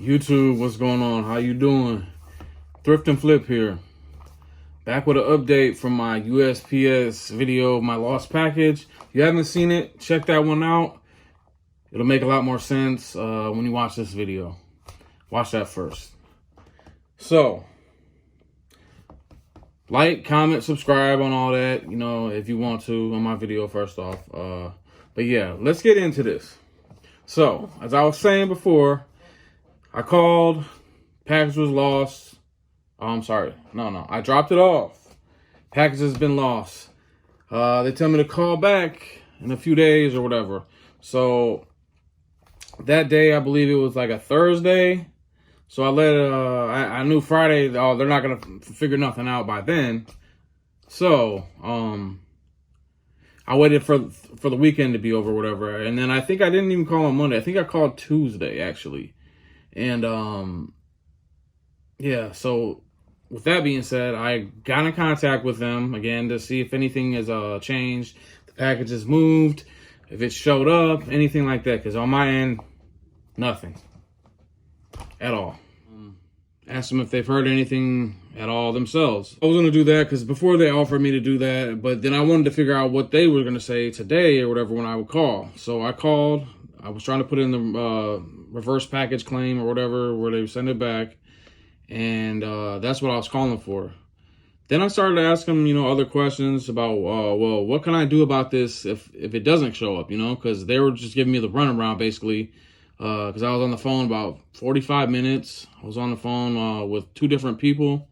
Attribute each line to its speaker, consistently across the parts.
Speaker 1: YouTube, what's going on? How you doing? Thrift and Flip here. Back with an update from my USPS video, my lost package. If you haven't seen it, check that one out. It'll make a lot more sense when you watch this video. Watch that first. So, like, comment, subscribe on all that, you know, if you want to on my video first off. But yeah, let's get into this. So, as I was saying before, I called, package was lost. Oh, I'm sorry. No. I dropped it off. Package has been lost. They tell me to call back in a few days or whatever. So that day, I believe it was like a Thursday. So I let, I knew Friday, oh, they're not going to figure nothing out by then. So, I waited for the weekend to be over or whatever. And then I think I didn't even call on Monday. I think I called Tuesday, actually. And, yeah, so with that being said, I got in contact with them again to see if anything has changed, the package has moved, if it showed up, anything like that. Because on my end, nothing at all. Asked them if they've heard anything at all themselves. I was going to do that because before they offered me to do that, but then I wanted to figure out what they were going to say today or whatever when I would call. So I called. I was trying to put in the reverse package claim or whatever where they send it back. And that's what I was calling for. Then I started to ask them, you know, other questions about, well, what can I do about this if it doesn't show up, you know, because they were just giving me the runaround basically. Because I was on the phone about 45 minutes. I was on the phone with two different people.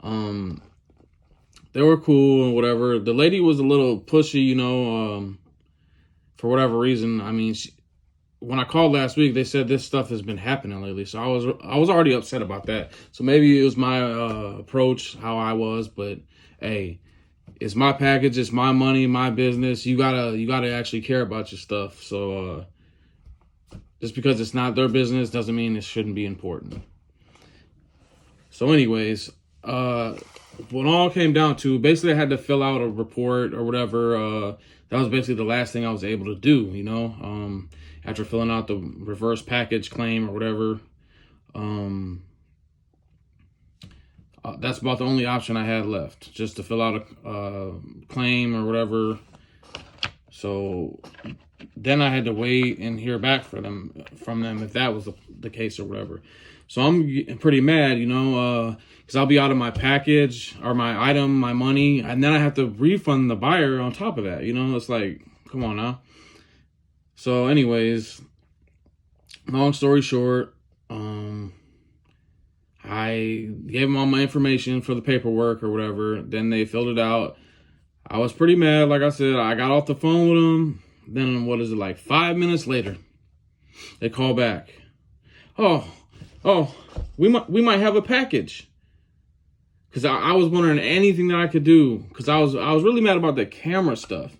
Speaker 1: They were cool and whatever. The lady was a little pushy, you know, for whatever reason. I mean, when I called last week, they said this stuff has been happening lately. So I was already upset about that. So maybe it was my approach, how I was. But hey, it's my package, it's my money, my business. You gotta actually care about your stuff. So just because it's not their business doesn't mean it shouldn't be important. So anyways, what all came down to, basically I had to fill out a report or whatever. That was basically the last thing I was able to do, you know, after filling out the reverse package claim or whatever. That's about the only option I had left, just to fill out a claim or whatever. So then I had to wait and hear back from them if that was the case or whatever. So I'm pretty mad, you know, because I'll be out of my package or my item, my money, and then I have to refund the buyer on top of that. You know, it's like, come on now. So anyways, long story short, I gave them all my information for the paperwork or whatever. Then they filled it out. I was pretty mad. Like I said, I got off the phone with them. Then what is it, like 5 minutes later, they call back. Oh, we might have a package. Because I was wondering anything that I could do. Because I was really mad about the camera stuff.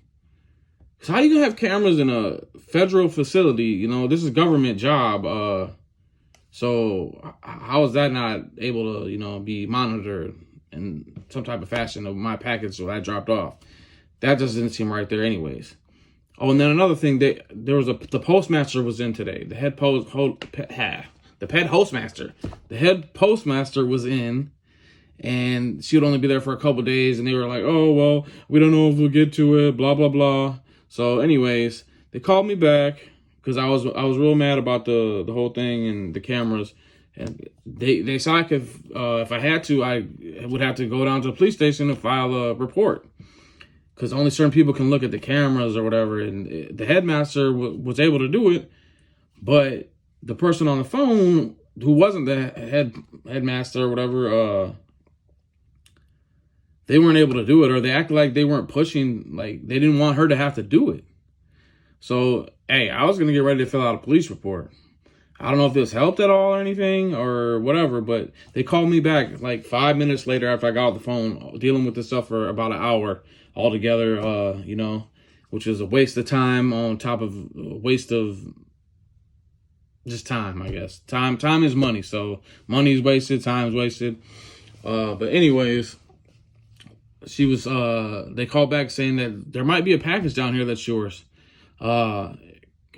Speaker 1: Because how you gonna have cameras in a federal facility? You know, this is a government job. So how is that not able to, you know, be monitored in some type of fashion of my package that I dropped off? That doesn't seem right there anyways. Oh, and then another thing, the postmaster was in today. The head postmaster was in, and she would only be there for a couple days, and they were like, oh, well, we don't know if we'll get to it, blah, blah, blah. So anyways, they called me back because I was real mad about the whole thing and the cameras. And they said I could, if I had to, I would have to go down to the police station and file a report. Because only certain people can look at the cameras or whatever. And the headmaster was able to do it. But the person on the phone who wasn't the headmaster or whatever, they weren't able to do it. Or they acted like they weren't pushing, like they didn't want her to have to do it. So, hey, I was going to get ready to fill out a police report. I don't know if this helped at all or anything or whatever, but they called me back like 5 minutes later after I got off the phone, dealing with this stuff for about an hour altogether, you know, which is a waste of time on top of a waste of just time, I guess. Time is money, so money's wasted, time's wasted. But anyways, they called back saying that there might be a package down here that's yours.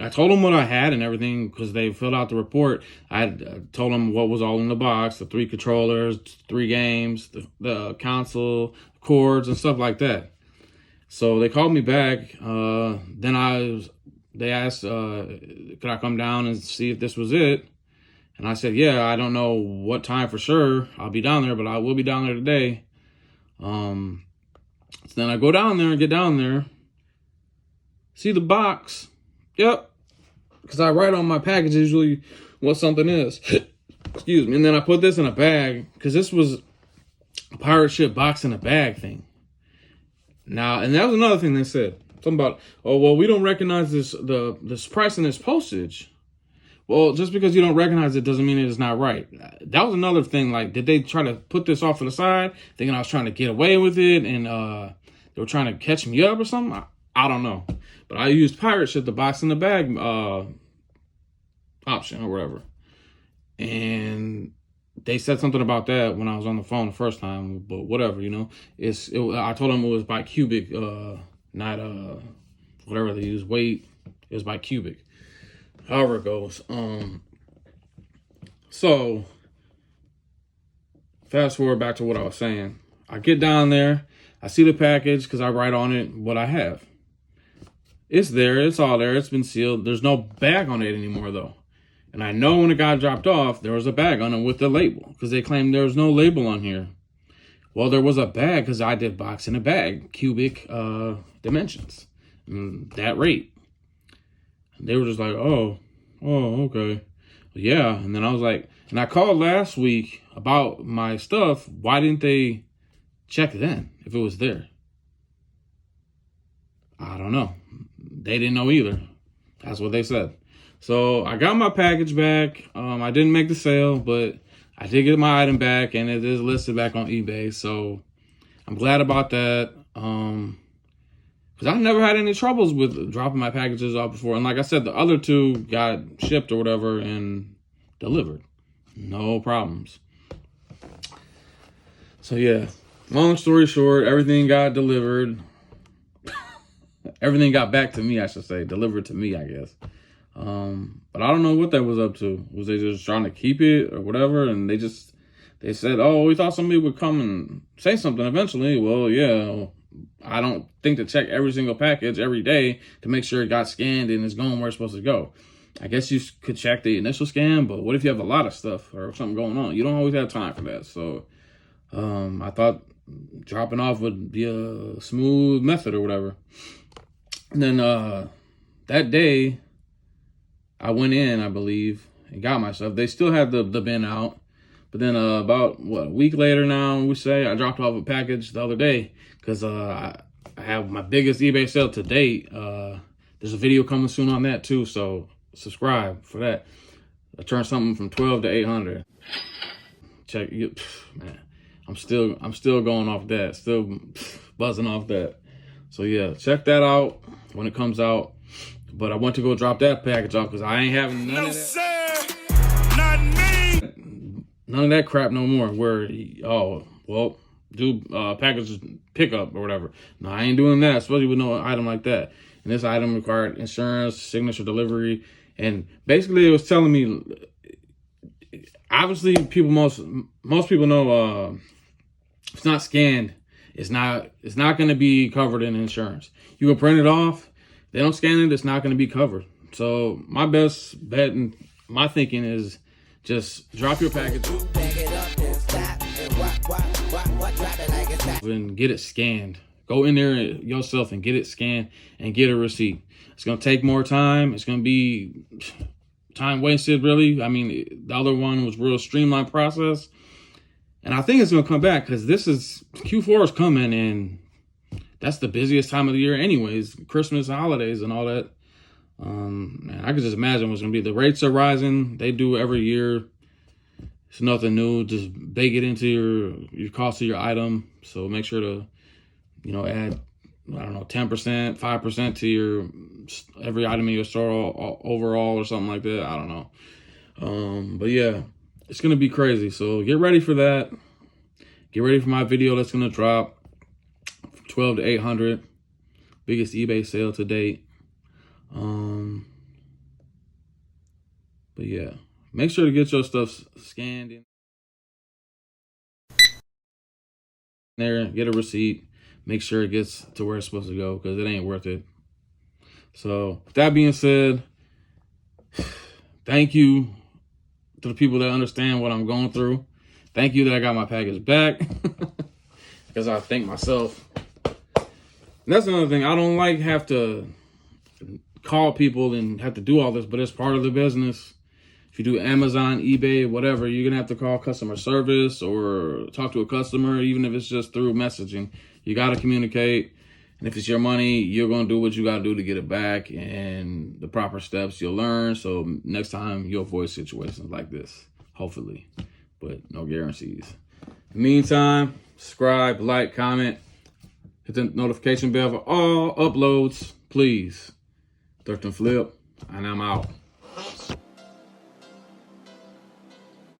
Speaker 1: I told them what I had and everything because they filled out the report. I told them what was all in the box, the 3 controllers, 3 games, the console, cords, and stuff like that. So they called me back. They asked, could I come down and see if this was it? And I said, yeah, I don't know what time for sure I'll be down there, but I will be down there today. So then I go down there and get down there, see the box. Yep. Because I write on my package usually what something is. Excuse me. And then I put this in a bag because this was a pirate ship box in a bag thing. Now, and that was another thing they said. Something about, oh, well, we don't recognize this price and this postage. Well, just because you don't recognize it doesn't mean it is not right. That was another thing. Like, did they try to put this off to the side, thinking I was trying to get away with it, and they were trying to catch me up or something? I don't know. But I used pirate ship, the box in the bag option or whatever. And they said something about that when I was on the phone the first time, but whatever, you know. I told them it was by cubic, not whatever they use, weight. It was by cubic. However it goes. So fast forward back to what I was saying. I get down there, I see the package because I write on it what I have. It's there, it's all there, it's been sealed. There's no bag on it anymore though. And I know when it got dropped off, there was a bag on it with the label because they claimed there was no label on here. Well, there was a bag because I did box in a bag, cubic dimensions, that rate. And they were just like, oh, okay. Yeah. And then I was like, and I called last week about my stuff. Why didn't they check then if it was there? I don't know. They didn't know either. That's what they said. So I got my package back. I didn't make the sale, but I did get my item back, and it is listed back on eBay. So I'm glad about that. Because I've never had any troubles with dropping my packages off before. And like I said, the other 2 got shipped or whatever and delivered. No problems. So yeah, long story short, everything got delivered. Everything got back to me, I should say. Delivered to me, I guess. But I don't know what that was up to. Was they just trying to keep it or whatever? And they said, oh, we thought somebody would come and say something eventually. Well, yeah, I don't think to check every single package every day to make sure it got scanned and it's going where it's supposed to go. I guess you could check the initial scan, but what if you have a lot of stuff or something going on? You don't always have time for that. So I thought dropping off would be a smooth method or whatever. And then that day, I went in, I believe, and got my stuff. They still had the bin out. But then about, a week later now, I dropped off a package the other day because I have my biggest eBay sale to date. There's a video coming soon on that too, so subscribe for that. I turned something from 12 to 800. Check, man, I'm still going off that, still buzzing off that. So yeah, check that out when it comes out. But I went to go drop that package off because I ain't having none of that. Sir, not me. None of that crap no more. Where, do package pickup or whatever. No, I ain't doing that, especially with no item like that. And this item required insurance, signature delivery, and basically it was telling me. Obviously, most people know if it's not scanned, it's not going to be covered in insurance. You can print it off. They don't scan it, it's not going to be covered. So my best bet and my thinking is just drop your package and get it scanned. Go in there yourself and get it scanned and get a receipt. It's going to take more time. It's going to be time wasted, really. I mean, the other one was real streamlined process. And I think it's going to come back because Q4 is coming and that's the busiest time of the year anyways, Christmas, holidays, and all that. Man, I could just imagine what's going to be. The rates are rising. They do every year. It's nothing new. Just bake it into your cost of your item. So make sure to, add, 10%, 5% to your every item in your store overall or something like that. I don't know. But yeah, it's going to be crazy. So get ready for that. Get ready for my video that's going to drop. 12 to 800, biggest eBay sale to date. But yeah, make sure to get your stuff scanned in there, get a receipt, make sure it gets to where it's supposed to go, because it ain't worth it. So with that being said, thank you to the people that understand what I'm going through. Thank you that I got my package back, because I thank myself. And that's another thing. I don't like have to call people and have to do all this, but it's part of the business. If you do Amazon, eBay, whatever, you're going to have to call customer service or talk to a customer, even if it's just through messaging. You got to communicate. And if it's your money, you're going to do what you got to do to get it back, and the proper steps you'll learn. So next time you'll avoid situations like this, hopefully, but no guarantees. In the meantime, subscribe, like, comment, hit the notification bell for all uploads, please. Thrift and Flip, and I'm out.